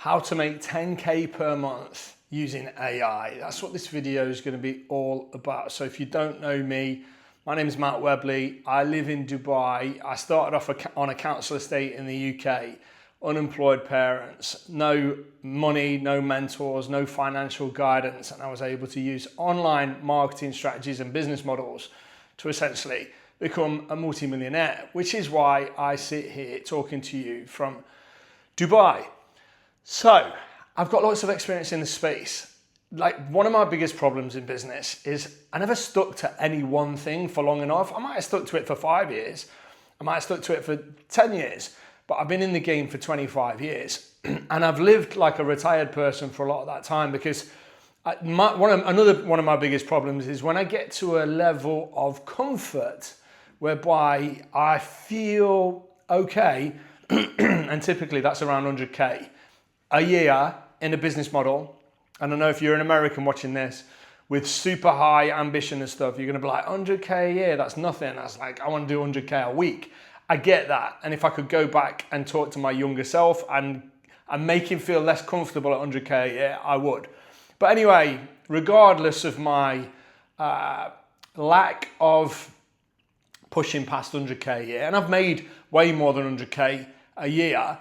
how to make 10K per month using AI. That's what this video is going to be all about. So if you don't know me, my name is Matt Webley. I live in Dubai. I started off on a council estate in the UK, unemployed parents, no money, no mentors, no financial guidance, and I was able to use online marketing strategies and business models to essentially become a multimillionaire, which is why I sit here talking to you from Dubai. So I've got lots of experience in this space. Like, one of my biggest problems in business is I never stuck to any one thing for long enough. I might have stuck to it for 5 years. I might have stuck to it for 10 years, but I've been in the game for 25 years and I've lived like a retired person for a lot of that time, because one of my biggest problems is when I get to a level of comfort whereby I feel okay, and typically that's around 100K a year in a business model. And I know if you're an American watching this with super high ambition and stuff, you're gonna be like, 100K a year, that's nothing. That's like, I wanna do 100K a week. I get that. And if I could go back and talk to my younger self and make him feel less comfortable at 100K a year, I would. But anyway, regardless of my lack of pushing past 100K a year, and I've made way more than 100K a year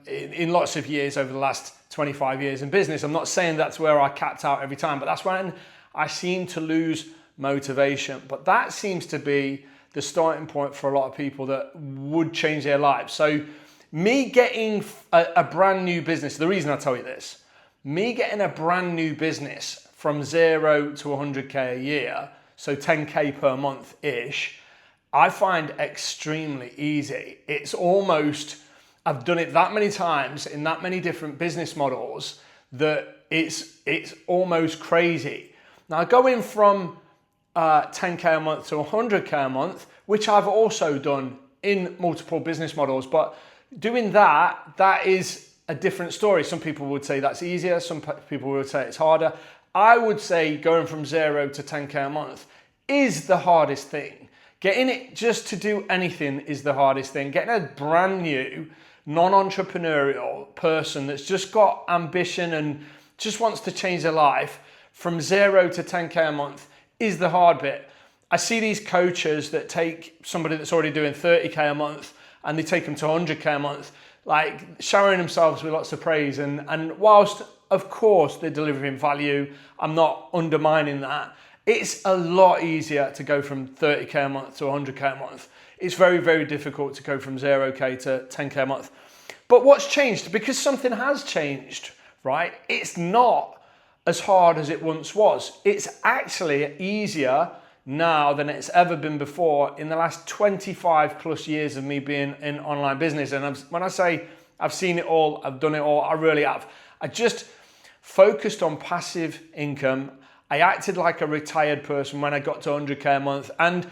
in lots of years over the last 25 years in business. I'm not saying that's where I capped out every time, but that's when I seem to lose motivation. But that seems to be the starting point for a lot of people that would change their lives. So me getting a brand new business, the reason I tell you this, me getting a brand new business from 0 to 100K a year, so 10K per month-ish, I find extremely easy. It's almost, I've done it that many times in that many different business models that it's almost crazy. Now, going from 10K a month to 100K a month, which I've also done in multiple business models, but doing that is a different story. Some people would say that's easier. Some people would say it's harder. I would say going from 0 to 10K a month is the hardest thing. Getting it just to do anything is the hardest thing. Getting a brand new, non-entrepreneurial person that's just got ambition and just wants to change their life from 0 to 10K a month is the hard bit. I see these coaches that take somebody that's already doing 30K a month and they take them to 100K a month, like showering themselves with lots of praise. And whilst, of course, they're delivering value, I'm not undermining that. It's a lot easier to go from 30K a month to 100K a month. It's very, very difficult to go from 0K to 10K a month. But what's changed? Because something has changed, right? It's not as hard as it once was. It's actually easier now than it's ever been before in the last 25 plus years of me being in online business. And when I say I've seen it all, I've done it all, I really have. I just focused on passive income. I acted like a retired person when I got to 100K a month. And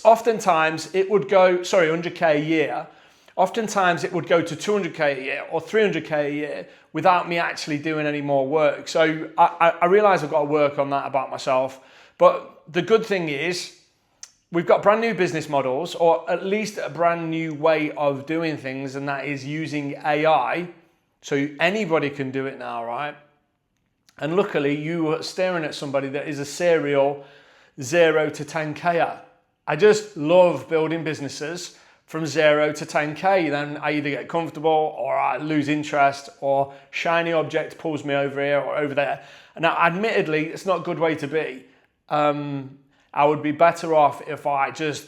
oftentimes it would go, 100K a year. Oftentimes it would go to 200K a year or 300K a year without me actually doing any more work. So I realize I've got to work on that about myself. But the good thing is we've got brand new business models, or at least a brand new way of doing things, and that is using AI. So anybody can do it now, right? And luckily you are staring at somebody that is a serial 0 to 10K. I just love building businesses from 0 to 10K. Then I either get comfortable or I lose interest, or shiny object pulls me over here or over there. And now, admittedly, it's not a good way to be. I would be better off if I just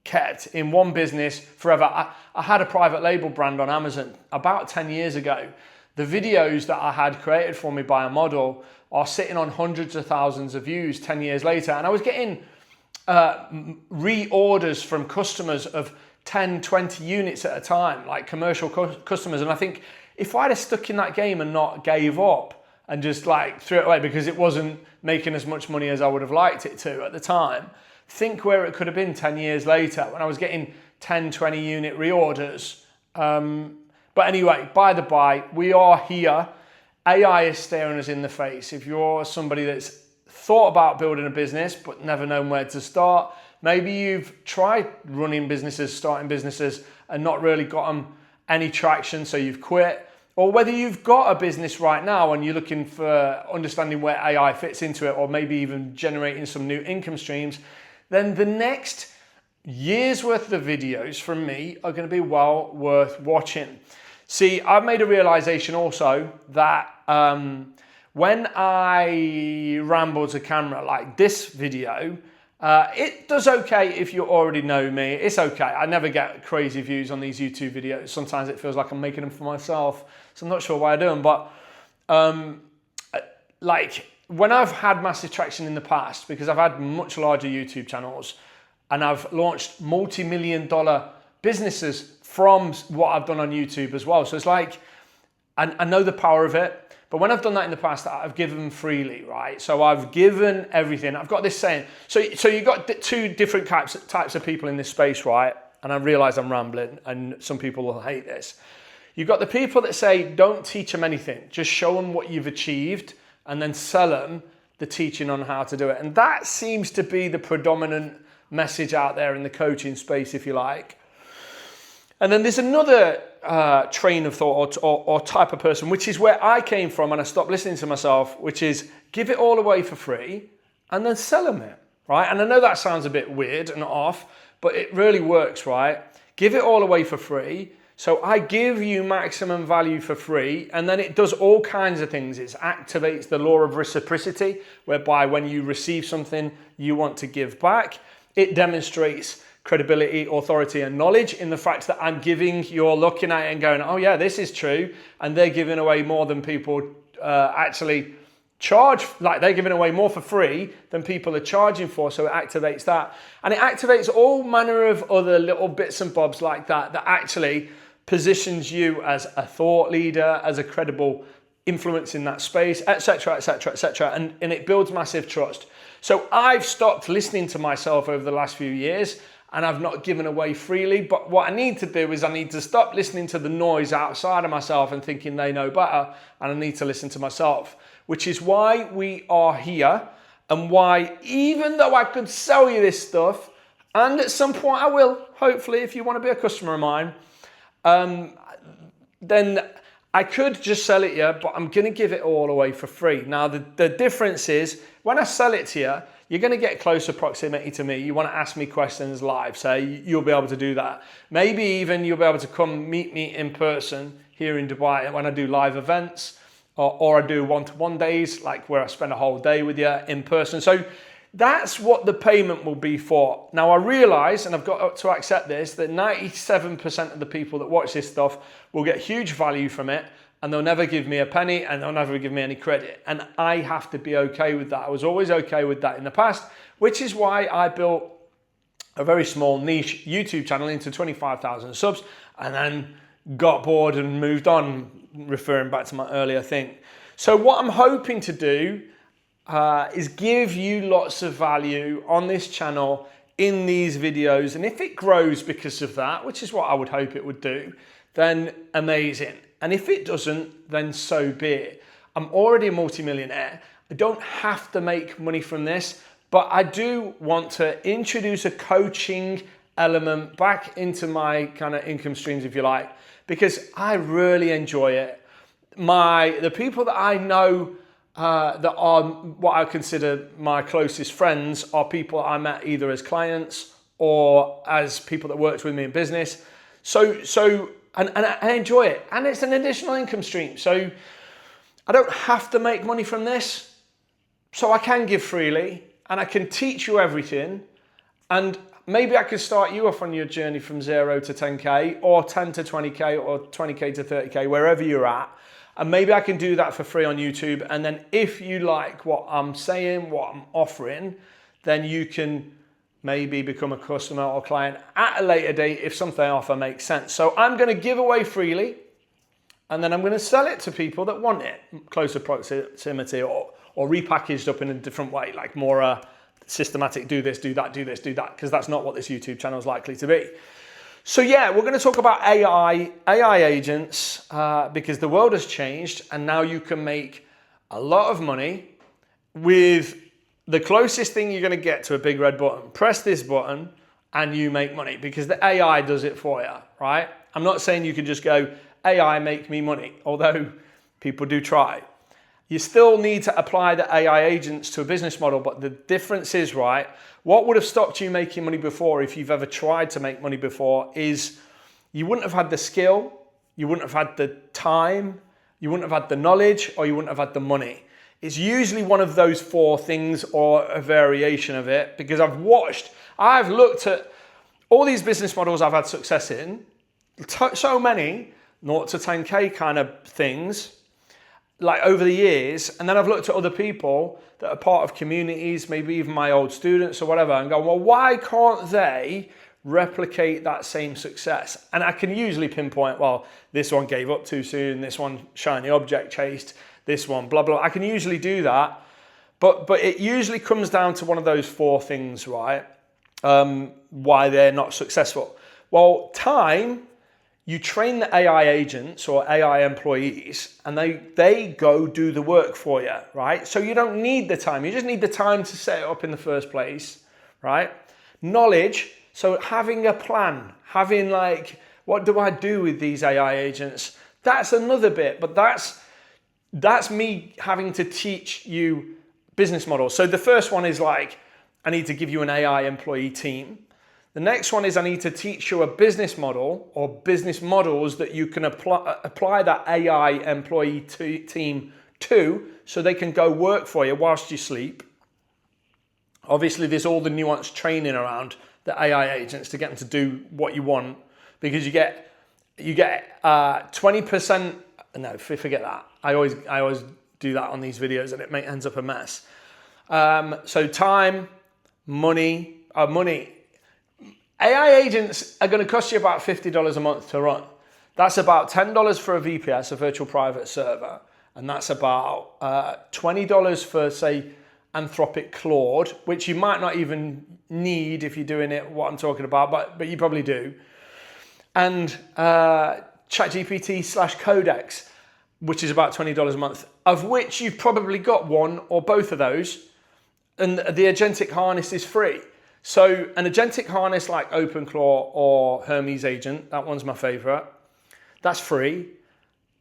kept in one business forever. I had a private label brand on Amazon about 10 years ago. The videos that I had created for me by a model are sitting on hundreds of thousands of views 10 years later. And I was getting reorders from customers of 10, 20 units at a time, like commercial customers. And I think if I'd have stuck in that game and not gave up and just like threw it away because it wasn't making as much money as I would have liked it to at the time, think where it could have been 10 years later when I was getting 10, 20 unit reorders. But anyway, by the by, we are here. AI is staring us in the face. If you're somebody that's thought about building a business but never known where to start, maybe you've tried running businesses, starting businesses, and not really gotten any traction, so you've quit. or whether you've got a business right now and you're looking for understanding where AI fits into it, or maybe even generating some new income streams, then the next year's worth of videos from me are going to be well worth watching. See, I've made a realization also that when I ramble to camera like this video, it does okay if you already know me. It's okay. I never get crazy views on these YouTube videos. Sometimes it feels like I'm making them for myself, so I'm not sure why I do them. But like when I've had massive traction in the past, because I've had much larger YouTube channels and I've launched multi-million-dollar businesses from what I've done on YouTube as well. So it's like, I know the power of it. But when I've done that in the past, I've given freely, right? So I've given everything. I've got this saying. So you've got two different types of people in this space, right? And I realize I'm rambling and some people will hate this. You've got the people that say, don't teach them anything. Just show them what you've achieved and then sell them the teaching on how to do it. And that seems to be the predominant message out there in the coaching space, if you like. And then there's another train of thought or type of person, which is where I came from and I stopped listening to myself, which is give it all away for free and then sell them it, right? And I know that sounds a bit weird and off, but it really works, right? Give it all away for free. So I give you maximum value for free, and then it does all kinds of things. It activates the law of reciprocity, whereby when you receive something, you want to give back. It demonstrates credibility, authority, and knowledge in the fact that I'm giving, you're looking at it and going, oh yeah, this is true. And they're giving away more than people actually charge, like they're giving away more for free than people are charging for. So it activates that. And it activates all manner of other little bits and bobs like that actually positions you as a thought leader, as a credible influence in that space, etc., etc., etc. And it builds massive trust. So I've stopped listening to myself over the last few years, and I've not given away freely. But what I need to do is I need to stop listening to the noise outside of myself and thinking they know better, and I need to listen to myself, which is why we are here, and why even though I could sell you this stuff, and at some point I will, hopefully, if you want to be a customer of mine, then I could just sell it to you, but I'm going to give it all away for free. Now, the difference is when I sell it to you, you're going to get closer proximity to me. You want to ask me questions live, so you'll be able to do that. Maybe even you'll be able to come meet me in person here in Dubai when I do live events, or I do one-to-one days, like where I spend a whole day with you in person. So that's what the payment will be for. Now I realize, and I've got to accept this, that 97% of the people that watch this stuff will get huge value from it, and they'll never give me a penny, and they'll never give me any credit. And I have to be okay with that. I was always okay with that in the past, which is why I built a very small niche YouTube channel into 25,000 subs, and then got bored and moved on, referring back to my earlier thing. So what I'm hoping to do is give you lots of value on this channel in these videos. And if it grows because of that, which is what I would hope it would do, then amazing. And if it doesn't, then so be it. I'm already a multimillionaire. I don't have to make money from this, but I do want to introduce a coaching element back into my kind of income streams, if you like, because I really enjoy it. The people that I know that are what I consider my closest friends are people I met either as clients or as people that worked with me in business. And I enjoy it, and it's an additional income stream. So I don't have to make money from this, so I can give freely, and I can teach you everything, and maybe I could start you off on your journey from 0 to 10K, or 10 to 20K, or 20K to 30K, wherever you're at. And maybe I can do that for free on YouTube. And then if you like what I'm saying, what I'm offering, then you can maybe become a customer or client at a later date if something I offer makes sense. So I'm going to give away freely, and then I'm going to sell it to people that want it, closer proximity, or repackaged up in a different way, like more systematic, do this, do that, do this, do that, because that's not what this YouTube channel is likely to be. So yeah, we're going to talk about AI agents, because the world has changed, and now you can make a lot of money with the closest thing you're going to get to a big red button. Press this button and you make money, because the AI does it for you, right? I'm not saying you can just go AI make me money, although people do try. You still need to apply the AI agents to a business model, but the difference is, right, what would have stopped you making money before, if you've ever tried to make money before, is you wouldn't have had the skill, you wouldn't have had the time, you wouldn't have had the knowledge, or you wouldn't have had the money. It's usually one of those four things or a variation of it, because I've looked at all these business models I've had success in, so many 0 to 10K kind of things, like over the years, and then I've looked at other people that are part of communities, maybe even my old students or whatever, and go, well, why can't they replicate that same success? And I can usually pinpoint, well, this one gave up too soon, this one shiny object chased, this one blah, blah. I can usually do that, but it usually comes down to one of those four things, right? Why they're not successful. Well, time. You train the AI agents or AI employees, and they go do the work for you, right? So you don't need the time. You just need the time to set it up in the first place, right? Knowledge. So having a plan, having like, what do I do with these AI agents? That's another bit, but that's me having to teach you business models. So the first one is like, I need to give you an AI employee team. The next one is I need to teach you a business model or business models that you can apply that AI employee team to, so they can go work for you whilst you sleep. Obviously, there's all the nuanced training around the AI agents to get them to do what you want, because you get 20%. No, forget that. I always do that on these videos, and it ends up a mess. So time, money. AI agents are going to cost you about $50 a month to run. That's about $10 for a VPS, a virtual private server. And that's about $20 for, say, Anthropic Claude, which you might not even need if you're doing it, what I'm talking about, but you probably do. And ChatGPT/Codex, which is about $20 a month, of which you've probably got one or both of those. And the agentic harness is free. So an agentic harness like OpenClaw or Hermes Agent, that one's my favorite, that's free.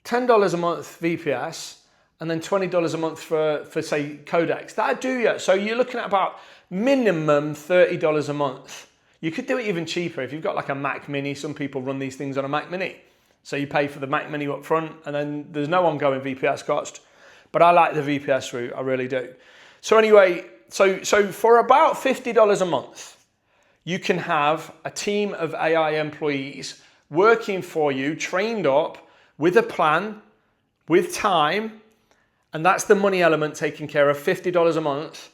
$10 a month VPS, and then $20 a month for say, Codex. That'd do you. So you're looking at about minimum $30 a month. You could do it even cheaper if you've got like a Mac Mini. Some people run these things on a Mac Mini. So you pay for the Mac Mini up front, and then there's no ongoing VPS cost. But I like the VPS route, I really do. So anyway, so for about $50 a month, you can have a team of AI employees working for you, trained up with a plan, with time, and that's the money element taken care of, $50 a month,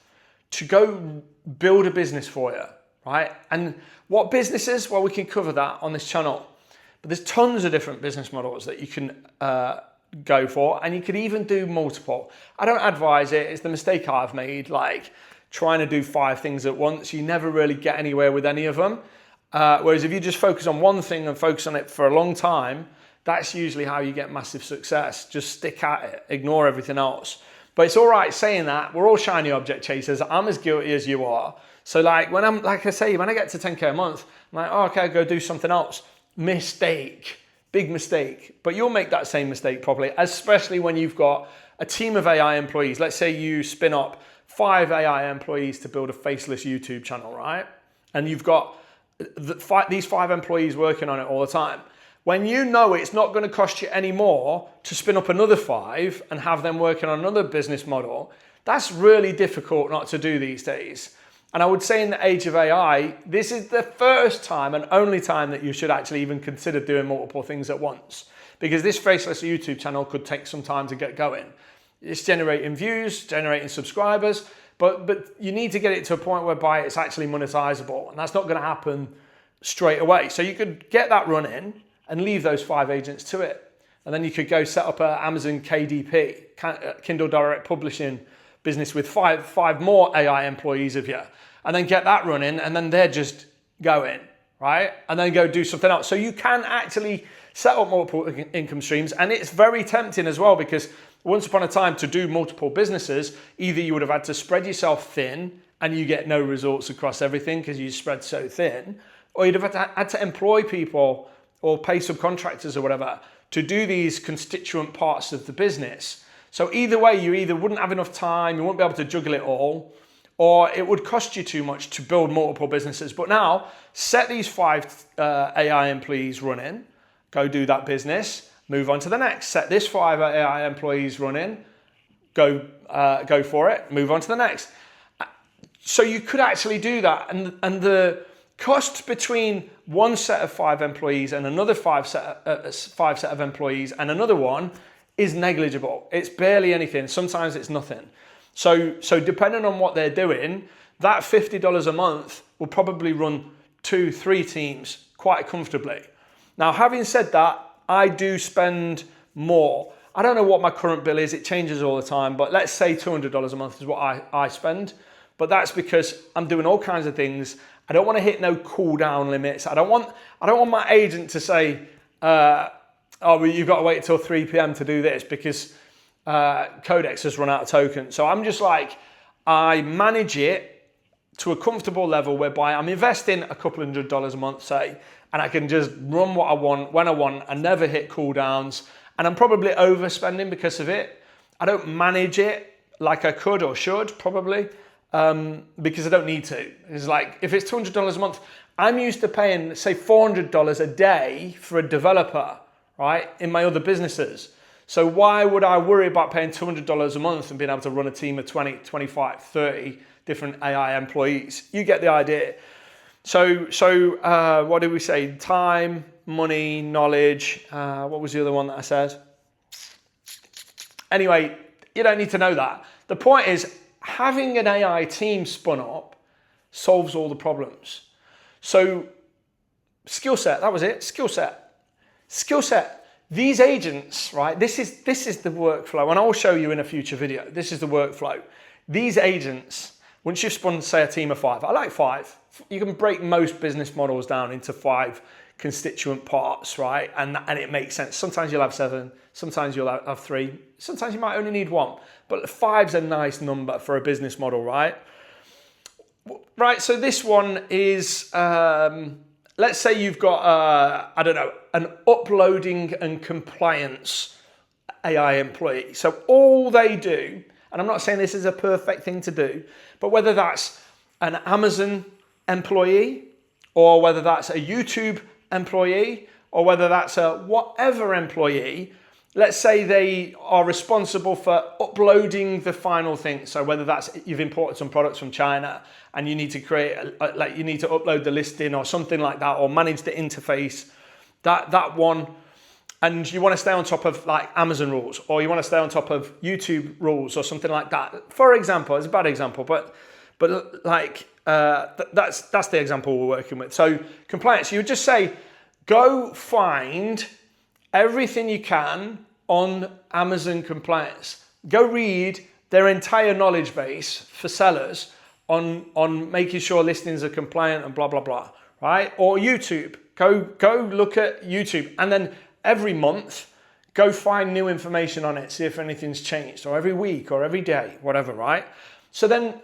to go build a business for you, right? And what businesses? Well, we can cover that on this channel. But there's tons of different business models that you can go for, and you could even do multiple. I don't advise it. It's the mistake I've made, like trying to do 5 things at once. You never really get anywhere with any of them. Whereas if you just focus on one thing and focus on it for a long time, that's usually how you get massive success. Just stick at it, ignore everything else. But it's all right saying that. We're all shiny object chasers. I'm as guilty as you are. So like when I get to 10K a month, I'm like, oh, okay, go do something else. Mistake, big mistake. But you'll make that same mistake probably, especially when you've got a team of AI employees. Let's say you spin up 5 AI employees to build a faceless YouTube channel, right? And you've got these 5 employees working on it all the time. When you know it's not going to cost you any more to spin up another 5 and have them working on another business model, that's really difficult not to do these days. And I would say in the age of AI, this is the first time and only time that you should actually even consider doing multiple things at once. Because this faceless YouTube channel could take some time to get going. It's generating views, generating subscribers, but you need to get it to a point whereby it's actually monetizable. And that's not going to happen straight away. So you could get that running and leave those 5 agents to it. And then you could go set up an Amazon KDP, Kindle Direct Publishing business with 5 more AI employees of you. And then get that running, and then they're just going, right? And then go do something else. So you can actually set up multiple income streams, and it's very tempting as well, because once upon a time, to do multiple businesses, either you would have had to spread yourself thin and you get no results across everything because you spread so thin, or you'd have had to employ people or pay subcontractors or whatever to do these constituent parts of the business. So either way, you either wouldn't have enough time, you wouldn't be able to juggle it all, or it would cost you too much to build multiple businesses. But now, set these 5 AI employees running, go do that business, move on to the next. Set this 5 AI employees running, go for it, move on to the next. So you could actually do that, and the cost between one set of 5 employees and another 5 set of employees and another one is negligible. It's barely anything. Sometimes it's nothing. So depending on what they're doing, that $50 a month will probably run 2-3 teams quite comfortably. Now, having said that, I do spend more. I don't know what my current bill is. It changes all the time, but let's say $200 a month is what I spend. But that's because I'm doing all kinds of things. I don't want to hit no cooldown limits. I don't want my agent to say, oh, well, you've got to wait till 3 p.m. to do this because Codex has run out of tokens. So I'm just like, I manage it to a comfortable level whereby I'm investing a couple $100 a month, say, and I can just run what I want when I want and never hit cooldowns. And I'm probably overspending because of it. I don't manage it like I could or should probably because I don't need to. It's like, if it's $200 a month, I'm used to paying, say, $400 a day for a developer, right, in my other businesses. So why would I worry about paying $200 a month and being able to run a team of 20, 25, 30 different AI employees? You get the idea. So what did we say? Time, money, knowledge. What was the other one that I said? Anyway, you don't need to know that. The point is, having an AI team spun up solves all the problems. So skill set, that was it, skill set. Skill set. These agents, right, this is the workflow, and I'll show you in a future video. This is the workflow. These agents, once you've spun, say, a team of 5, I like 5. You can break most business models down into 5 constituent parts, right? And it makes sense. Sometimes you'll have 7, sometimes you'll have 3, sometimes you might only need 1. But 5's a nice number for a business model, right? Right, so this one is, let's say you've got, I don't know, an uploading and compliance AI employee. So all they do, and I'm not saying this is a perfect thing to do, but whether that's an Amazon employee, or whether that's a YouTube employee, or whether that's a whatever employee, let's say they are responsible for uploading the final thing. So whether that's you've imported some products from China and you need to create, you need to upload the listing or something like that, or manage the interface, that one, and you want to stay on top of like Amazon rules, or you want to stay on top of YouTube rules or something like that. For example, it's a bad example, but like that's the example we're working with. So compliance, you would just say, go find everything you can on Amazon compliance. Go read their entire knowledge base for sellers on making sure listings are compliant and blah, blah, blah, right? Or YouTube, go look at YouTube, and then every month, go find new information on it, see if anything's changed, or every week or every day, whatever, right? So then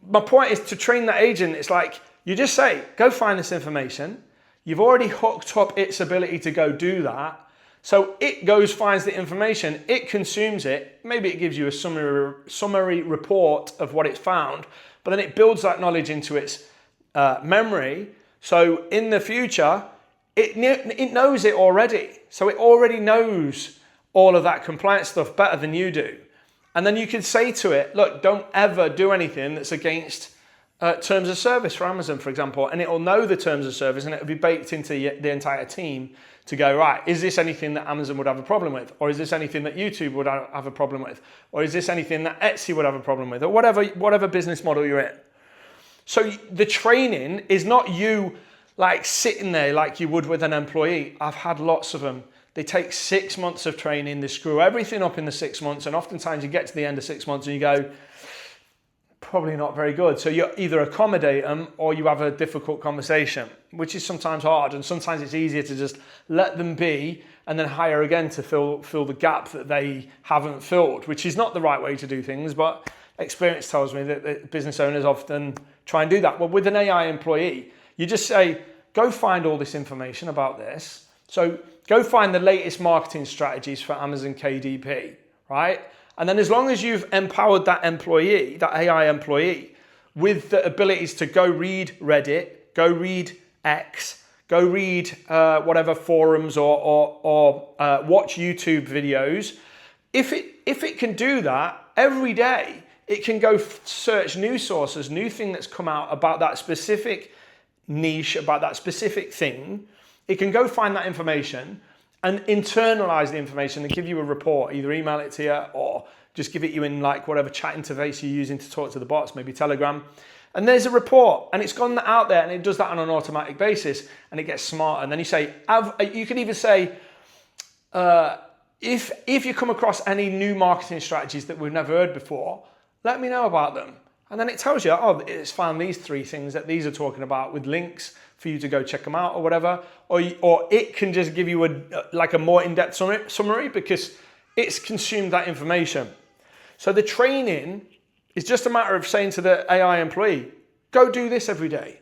my point is to train that agent. It's like, you just say, go find this information. You've already hooked up its ability to go do that. So it goes, finds the information, it consumes it. Maybe it gives you a summary report of what it's found, but then it builds that knowledge into its memory. So in the future, it knows it already. So it already knows all of that compliance stuff better than you do. And then you can say to it, look, don't ever do anything that's against terms of service for Amazon, for example, and it'll know the terms of service and it'll be baked into the entire team to go, right, is this anything that Amazon would have a problem with? Or is this anything that YouTube would have a problem with? Or is this anything that Etsy would have a problem with? Or whatever business model you're in. So the training is not you like sitting there like you would with an employee. I've had lots of them. They take 6 months of training, they screw everything up in the 6 months, and oftentimes you get to the end of 6 months and you go, probably not very good. So you either accommodate them or you have a difficult conversation, which is sometimes hard, and sometimes it's easier to just let them be and then hire again to fill the gap that they haven't filled, which is not the right way to do things, but experience tells me that business owners often try and do that. Well, with an AI employee, you just say, go find all this information about this. So go find the latest marketing strategies for Amazon KDP, right? And then as long as you've empowered that employee, that AI employee, with the abilities to go read Reddit, go read X, go read whatever forums or watch YouTube videos, if it can do that every day, it can go search news sources, new thing that's come out about that specific niche, about that specific thing. It can go find that information and internalize the information and give you a report, either email it to you or just give it you in like whatever chat interface you're using to talk to the bots, maybe Telegram. And there's a report and it's gone out there and it does that on an automatic basis and it gets smarter. And then you say, you can even say, if you come across any new marketing strategies that we've never heard before, let me know about them. And then it tells you, oh, it's found these 3 things that these are talking about with links for you to go check them out or whatever. Or it can just give you a more in-depth summary because it's consumed that information. So the training is just a matter of saying to the AI employee, go do this every day,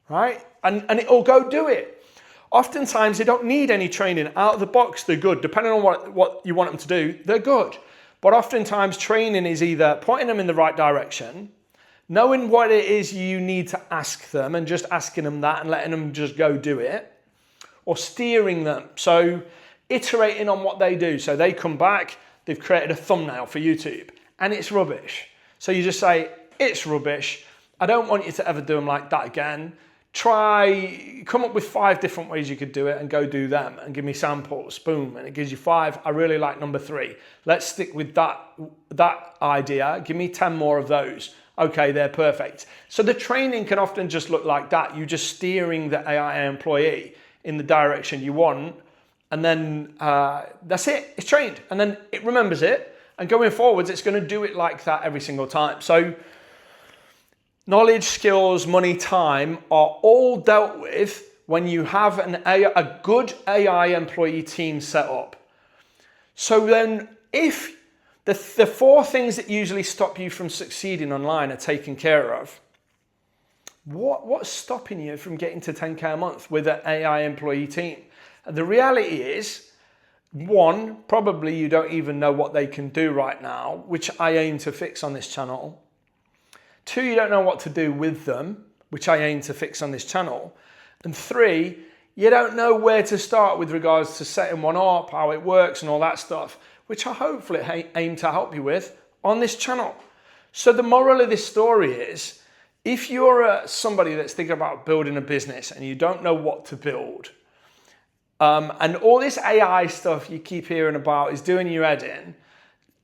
right? And it'll go do it. Oftentimes they don't need any training. Out of the box, they're good. Depending on what you want them to do, they're good. But oftentimes training is either pointing them in the right direction, knowing what it is you need to ask them and just asking them that and letting them just go do it, or steering them. So iterating on what they do. So they come back, they've created a thumbnail for YouTube and it's rubbish. So you just say, it's rubbish. I don't want you to ever do them like that again. Come up with 5 different ways you could do it and go do them and give me samples, boom. And it gives you 5. I really like number 3. Let's stick with that idea. Give me 10 more of those. Okay, they're perfect. So the training can often just look like that. You're just steering the AI employee in the direction you want. And then that's it, it's trained. And then it remembers it. And going forwards, it's going to do it like that every single time. So knowledge, skills, money, time are all dealt with when you have a good AI employee team set up. So then if the 4 things that usually stop you from succeeding online are taken care of, what's stopping you from getting to 10K a month with an AI employee team? And the reality is, 1, probably you don't even know what they can do right now, which I aim to fix on this channel. 2, you don't know what to do with them, which I aim to fix on this channel. And 3, you don't know where to start with regards to setting one up, how it works and all that stuff, which I hopefully aim to help you with on this channel. So the moral of this story is, if you're somebody that's thinking about building a business and you don't know what to build, and all this AI stuff you keep hearing about is doing your head in,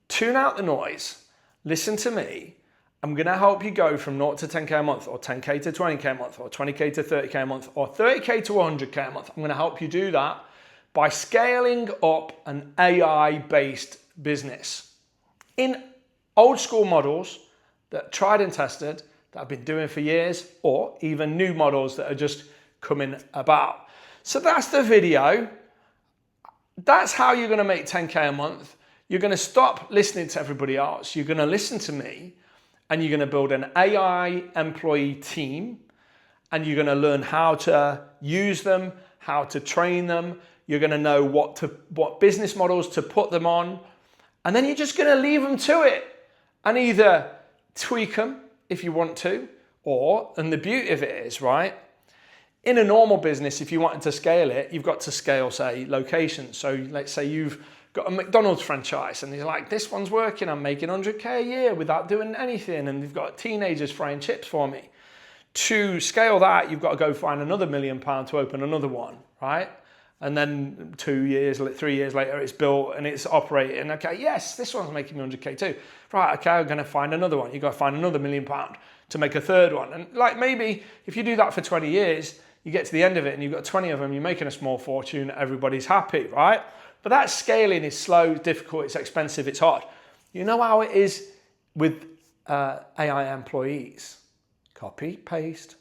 tune out the noise, listen to me. I'm going to help you go from 0 to 10K a month, or 10K to 20K a month, or 20K to 30K a month, or 30K to 100K a month. I'm going to help you do that by scaling up an AI-based business in old school models that are tried and tested, that I've been doing for years, or even new models that are just coming about. So that's the video. That's how you're going to make 10K a month. You're going to stop listening to everybody else. You're going to listen to me, and you're going to build an AI employee team, and you're going to learn how to use them, how to train them. You're going to know what business models to put them on, and then you're just going to leave them to it and either tweak them if you want to, and the beauty of it is, right, in a normal business, if you wanted to scale it, you've got to scale, say, locations. So let's say you've got a McDonald's franchise and you're like, this one's working, I'm making 100K a year without doing anything, and they've got teenagers frying chips for me. To scale that, you've got to go find another £1 million to open another one, right? And then 3 years later, it's built and it's operating. Okay, yes, this one's making me 100K too. Right, okay, I'm going to find another one. You've got to find another £1 million to make a third one. And like maybe if you do that for 20 years, you get to the end of it and you've got 20 of them, you're making a small fortune, everybody's happy, right? But that scaling is slow, difficult, it's expensive, it's hard. You know how it is with AI employees? Copy, paste.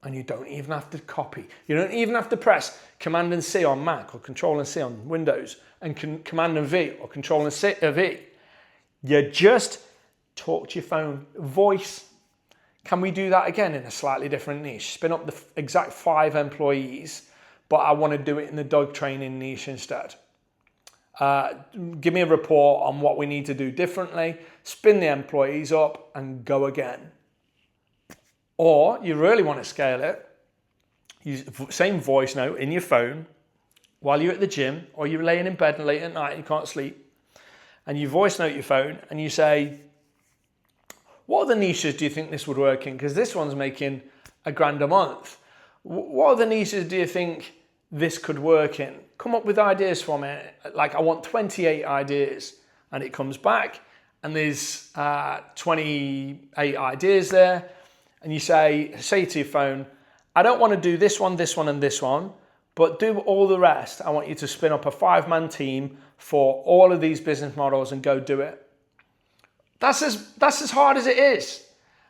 And you don't even have to copy. You don't even have to press Command and C on Mac or Control and C on Windows and Command and V or Control and V. You just talk to your phone, voice. Can we do that again in a slightly different niche? Spin up the exact 5 employees, but I want to do it in the dog training niche instead. Give me a report on what we need to do differently, spin the employees up and go again. Or you really want to scale it, use the same voice note in your phone while you're at the gym or you're laying in bed late at night and you can't sleep, and you voice note your phone and you say, what other niches do you think this would work in? Because this one's making $1,000 a month. What other niches do you think this could work in? Come up with ideas for me. Like, I want 28 ideas, and it comes back and there's 28 ideas there. And you say to your phone, I don't want to do this one, this one, and this one, but do all the rest. I want you to spin up a 5-man team for all of these business models and go do it. That's as hard as it is.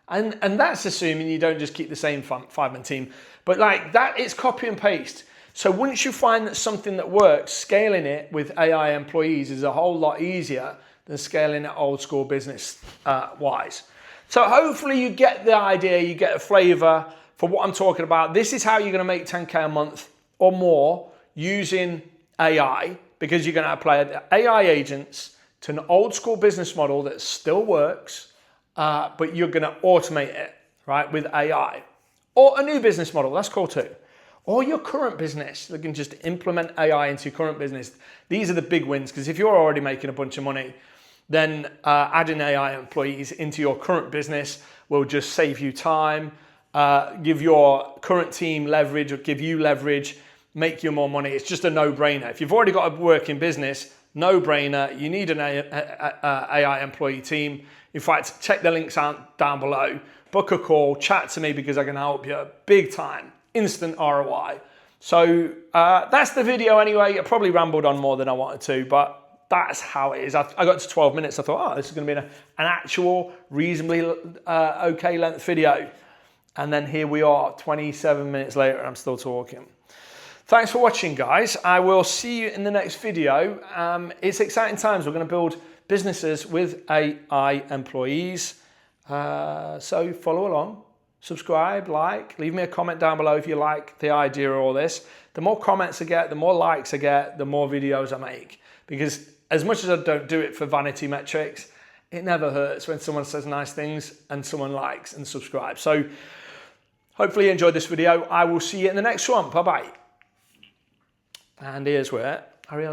And that's assuming you don't just keep the same 5-man team. But like that, it's copy and paste. So once you find that something that works, scaling it with AI employees is a whole lot easier than scaling it old school business wise. So hopefully you get the idea, you get a flavor for what I'm talking about. This is how you're going to make 10K a month or more using AI, because you're going to apply AI agents to an old school business model that still works, but you're going to automate it, right, with AI. Or a new business model, that's cool too. Or your current business, you can just implement AI into your current business. These are the big wins, because if you're already making a bunch of money, then adding AI employees into your current business will just save you time, give your current team leverage, or give you leverage, make you more money. It's just a no-brainer. If you've already got a working business, no-brainer. You need an AI employee team. In fact, check the links out down below. Book a call, chat to me, because I can help you big time, instant ROI. So that's the video anyway. I probably rambled on more than I wanted to, but that's how it is. I got to 12 minutes. I thought, oh, this is going to be an actual reasonably okay length video. And then here we are 27 minutes later and I'm still talking. Thanks for watching, guys. I will see you in the next video. It's exciting times. We're going to build businesses with AI employees. So follow along, subscribe, like, leave me a comment down below if you like the idea of all this. The more comments I get, the more likes I get, the more videos I make. Because as much as I don't do it for vanity metrics, it never hurts when someone says nice things and someone likes and subscribes. So hopefully you enjoyed this video. I will see you in the next one. Bye-bye. And here's where I realize